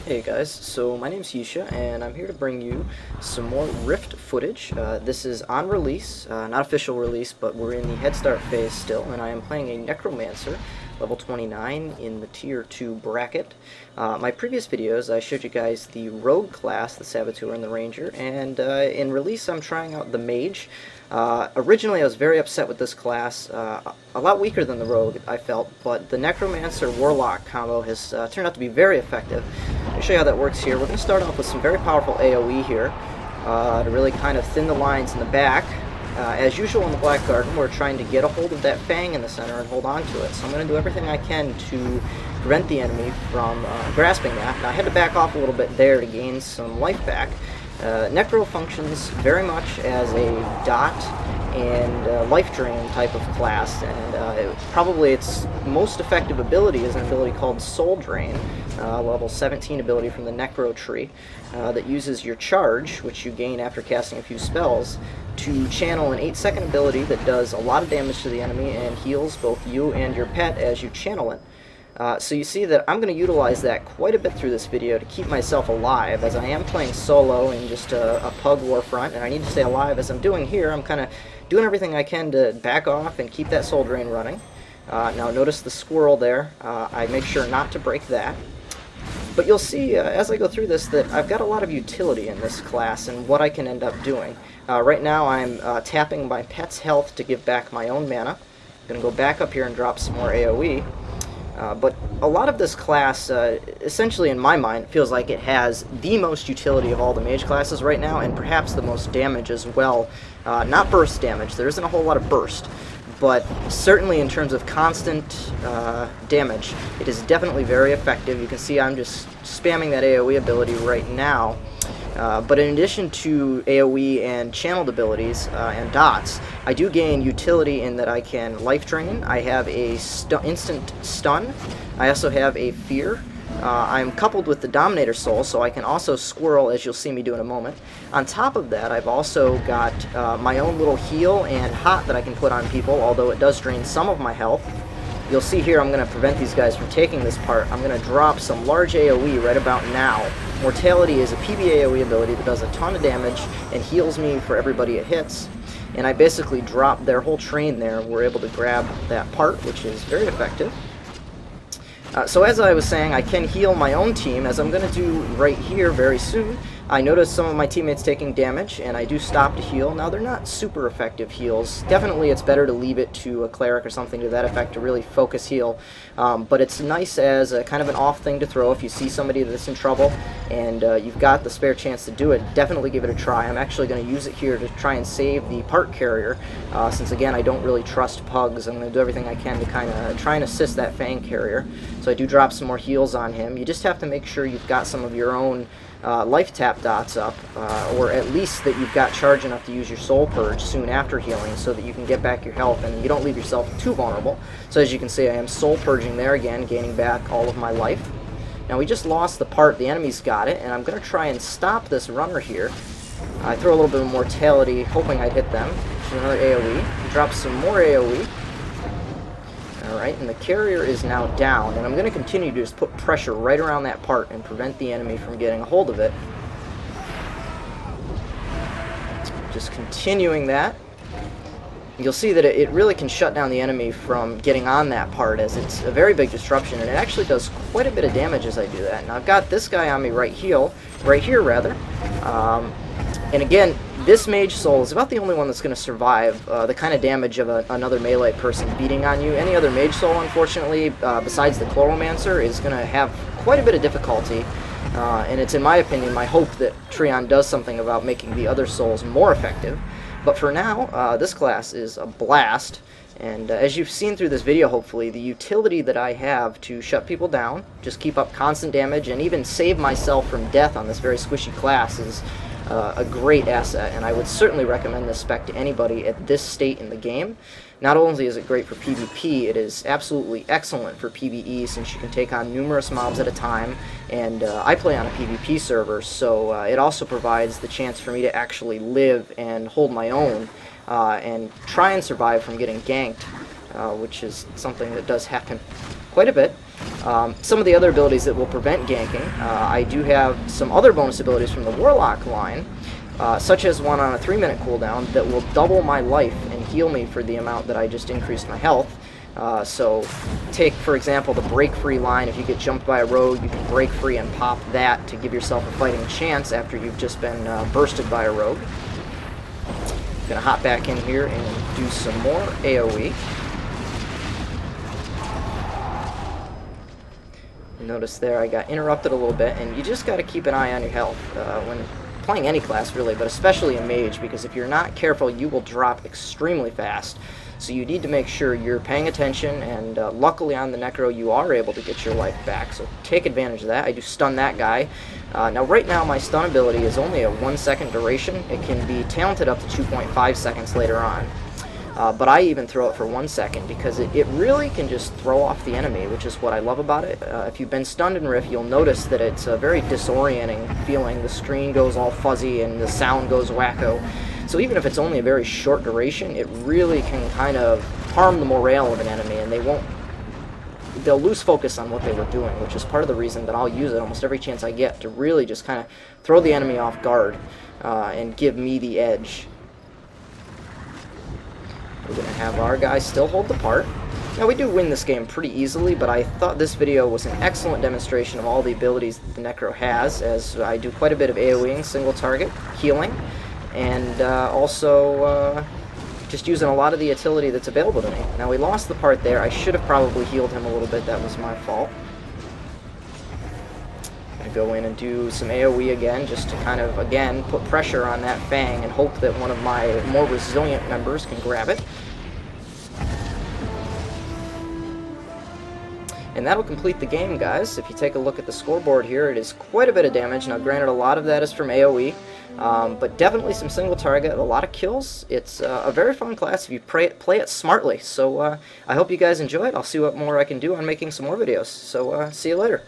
Hey guys, so my name's Yisha, and I'm here to bring you some more Rift footage. This is on release, not official release, but we're in the Head Start phase still, and I am playing a Necromancer, level 29 in the Tier 2 bracket. My previous videos, I showed you guys the Rogue class, the Saboteur and the Ranger, and in release I'm trying out the Mage. Originally I was very upset with this class, a lot weaker than the Rogue, I felt, but the Necromancer Warlock combo has turned out to be very effective. I'll show you how that works here. We're going to start off with some very powerful AoE here to really kind of thin the lines in the back. As usual in the Black Garden, we're trying to get a hold of that fang in the center and hold on to it. So I'm going to do everything I can to prevent the enemy from grasping that. Now I had to back off a little bit there to gain some life back. Necro functions very much as a dot and life drain type of class, and probably its most effective ability is an ability called Soul Drain, level 17 ability from the Necro tree, that uses your charge, which you gain after casting a few spells, to channel an 8-second ability that does a lot of damage to the enemy and heals both you and your pet as you channel it. So you see that I'm going to utilize that quite a bit through this video to keep myself alive, as I am playing solo in just a PUG Warfront, and I need to stay alive. As I'm doing here, I'm kind of doing everything I can to back off and keep that Soul Drain running. Now notice the squirrel there. I make sure not to break that. But you'll see as I go through this that I've got a lot of utility in this class and what I can end up doing. Right now I'm tapping my pet's health to give back my own mana. I'm going to go back up here and drop some more AoE. But a lot of this class, essentially in my mind, feels like it has the most utility of all the mage classes right now, and perhaps the most damage as well. Not burst damage, there isn't a whole lot of burst, but certainly in terms of constant damage, it is definitely very effective. You can see I'm just spamming that AoE ability right now. But in addition to AoE and channeled abilities and dots, I do gain utility in that I can life drain. I have a instant stun. I also have a fear. I'm coupled with the Dominator Soul, so I can also squirrel, as you'll see me do in a moment. On top of that, I've also got my own little heal and hot that I can put on people, although it does drain some of my health. You'll see here I'm going to prevent these guys from taking this part. I'm going to drop some large AoE right about now. Mortality is a PB AoE ability that does a ton of damage and heals me for everybody it hits. And I basically drop their whole train there, and we're able to grab that part, which is very effective. So as I was saying, I can heal my own team, as I'm going to do right here very soon. I notice some of my teammates taking damage, and I do stop to heal. Now, they're not super effective heals. Definitely it's better to leave it to a cleric or something to that effect to really focus heal. But it's nice as a kind of an off thing to throw. If you see somebody that's in trouble and you've got the spare chance to do it, definitely give it a try. I'm actually going to use it here to try and save the part carrier, since again I don't really trust pugs. I'm going to do everything I can to kind of try and assist that fang carrier. So I do drop some more heals on him. You just have to make sure you've got some of your own life tap dots up, or at least that you've got charge enough to use your soul purge soon after healing so that you can get back your health and you don't leave yourself too vulnerable. So as you can see, I am soul purging there again, gaining back all of my life. Now we just lost the part, the enemy's got it, and I'm going to try and stop this runner here. I throw a little bit of mortality, hoping I'd hit them. Another AoE, drop some more AoE. Alright, and the carrier is now down, and I'm going to continue to just put pressure right around that part and prevent the enemy from getting a hold of it. Just continuing that. You'll see that it really can shut down the enemy from getting on that part, as it's a very big disruption, and it actually does quite a bit of damage as I do that. Now I've got this guy on me right here, and again, this Mage Soul is about the only one that's going to survive the kind of damage of another melee person beating on you. Any other Mage Soul, unfortunately, besides the Chloromancer, is going to have quite a bit of difficulty. And it's, in my opinion, my hope that Treon does something about making the other souls more effective. But for now, this class is a blast. And as you've seen through this video, hopefully, the utility that I have to shut people down, just keep up constant damage, and even save myself from death on this very squishy class is a great asset, and I would certainly recommend this spec to anybody at this state in the game. Not only is it great for PvP, it is absolutely excellent for PvE, since you can take on numerous mobs at a time, and I play on a PvP server, so it also provides the chance for me to actually live and hold my own, and try and survive from getting ganked, which is something that does happen quite a bit. Some of the other abilities that will prevent ganking, I do have some other bonus abilities from the Warlock line, such as one on a 3-minute cooldown that will double my life and heal me for the amount that I just increased my health. So take, for example, the break free line. If you get jumped by a rogue, you can break free and pop that to give yourself a fighting chance after you've just been bursted by a rogue. I'm going to hop back in here and do some more AoE. Notice there I got interrupted a little bit, and you just got to keep an eye on your health when playing any class really, but especially a mage, because if you're not careful you will drop extremely fast. So you need to make sure you're paying attention, and luckily on the Necro you are able to get your life back, so take advantage of that. I do stun that guy. Now right now my stun ability is only a 1-second duration. It can be talented up to 2.5 seconds later on. But I even throw it for 1 second because it really can just throw off the enemy, which is what I love about it. If you've been stunned in Rift, you'll notice that it's a very disorienting feeling. The screen goes all fuzzy and the sound goes wacko. So even if it's only a very short duration, it really can kind of harm the morale of an enemy, and they'll lose focus on what they were doing, which is part of the reason that I'll use it almost every chance I get to really just kind of throw the enemy off guard and give me the edge. We're going to have our guys still hold the part. Now we do win this game pretty easily, but I thought this video was an excellent demonstration of all the abilities that the Necro has, as I do quite a bit of AoEing, single target, healing, and also just using a lot of the utility that's available to me. Now we lost the part there. I should have probably healed him a little bit. That was my fault. I'm going to go in and do some AoE again, just to kind of, again, put pressure on that Fang and hope that one of my more resilient members can grab it. And that'll complete the game, guys. If you take a look at the scoreboard here, it is quite a bit of damage. Now, granted, a lot of that is from AoE, but definitely some single target, a lot of kills. It's a very fun class if you play it smartly. So I hope you guys enjoy it. I'll see what more I can do on making some more videos. So see you later.